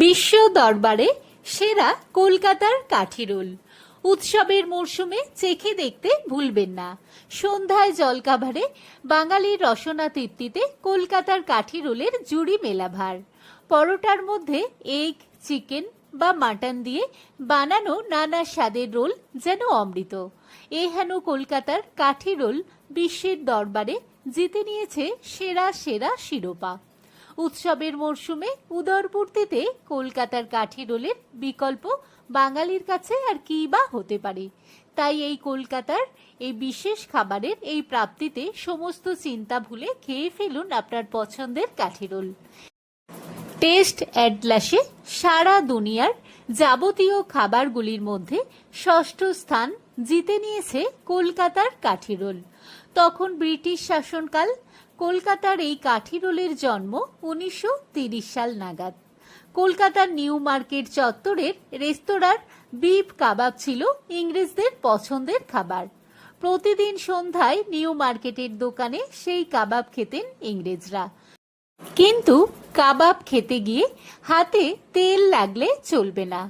বিশ্ব দরবারে সেরা কলকাতার কাঠি রোল। উৎসবের মরশুমে চেখে দেখতে ভুলবেন না। সন্ধ্যায় জলকাভারে বাঙালির রসনা তৃপ্তিতে কলকাতার কাঠি রোলের জুড়ি মেলা ভার। পরোটার মধ্যে এগ, চিকেন বা মাটন দিয়ে বানানো নানা স্বাদের রোল যেন অমৃত। হেন কলকাতার কাঠি রোল বিশ্বের দরবারে জিতে নিয়েছে সেরা সেরা শিরোপা। উৎসবের মরশুমে উদরপূর্তিতে কলকাতার কাঠি রোলের বিকল্প বাঙালির কাছে আর কি বা হতে পারে। তাই এই কলকাতার এই বিশেষ খাবারের এই প্রাপ্তিতে সমস্ত চিন্তা ভুলে খেয়ে ফেলুন আপনার পছন্দের কাঠি রোল। টেস্ট অ্যাটলাসে সারা দুনিয়ার যাবতীয় খাবারগুলির মধ্যে ষষ্ঠ স্থান জিতে নিয়েছে কলকাতার কাঠি রোল। তখন ব্রিটিশ শাসনকাল। কলকাতার এই কাঠি রোলের জন্ম 1930 সাল নাগাদ। কলকাতার নিউ মার্কেট চত্বরের রেস্তোরাঁর বিফ কাবাব ছিল ইংরেজদের পছন্দের খাবার। প্রতিদিন সন্ধ্যায় নিউ মার্কেটের দোকানে সেই কাবাব খেতেন ইংরেজরা। কিন্তু কাবাব খেতে গিয়ে হাতে তেল লাগলে চলবে না।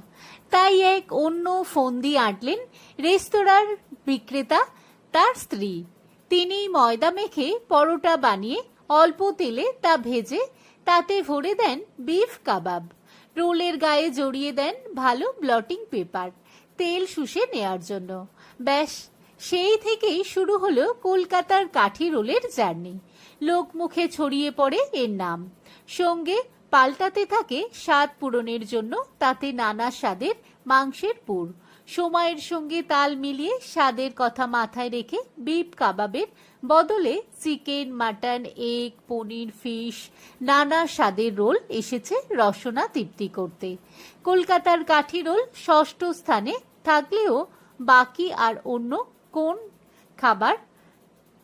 তাই এক অন্য ফন্দি আঁটলেন রেস্তোরাঁর বিক্রেতা তার স্ত্রী। তিনি ময়দা মেখে পরোটা বানিয়ে অল্প তেলে তা ভেজে তাতে ভরে দেন বিফ কাবাব। রোলের গায়ে জড়িয়ে দেন ভালো ব্লটিং পেপার, তেল শুষে নেয়ার জন্য। ব্যাস, সেই থেকেই শুরু হলো কলকাতার কাঠি রোলের জার্নি। লোক মুখে ছড়িয়ে পড়ে এর নাম। সঙ্গে পাল্টাতে থাকে স্বাদ পূরণের জন্য তাতে নানা স্বাদের মাংসের পুর। সময়ের সঙ্গে তাল মিলিয়ে স্বাদের কথা মাথায় রেখে বিফ কাবাবের বদলে চিকেন, মাটন, এগ, পনির, ফিশ নানা স্বাদের রোল এসেছে রসনা তৃপ্তি করতে। কলকাতার কাঠি রোল ষষ্ঠ স্থানে থাকলেও বাকি আর অন্য কোন খাবার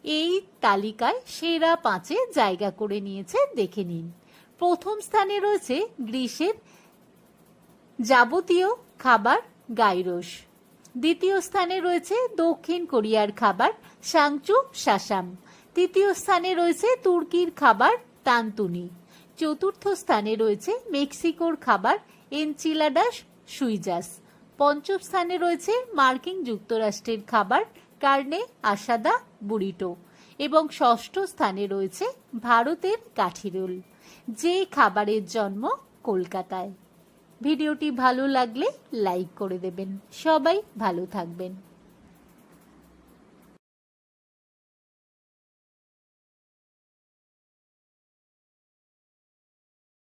এই তালিকায় সেরা 5-এ জায়গা করে নিয়েছে দেখে নিন। প্রথম স্থানে রয়েছে গ্রিসের যাবতীয় খাবার গাইরোস। দ্বিতীয় স্থানে রয়েছে দক্ষিণ কোরিয়ার খাবার সাংচু সাসাম। তৃতীয় স্থানে রয়েছে তুর্কির খাবার তান্তুনি। চতুর্থ স্থানে রয়েছে মেক্সিকোর খাবার এনচিলাডাস সুইজাস। পঞ্চম স্থানে রয়েছে মার্কিন যুক্তরাষ্ট্রের খাবার কার্নে আসাদা বুরিটো। এবং ষষ্ঠ স্থানে রয়েছে ভারতের কাঠি রোল, যে খাবারের জন্ম কলকাতায়। ভিডিওটি ভালো লাগলে লাইক করে দেবেন। সবাই ভালো থাকবেন।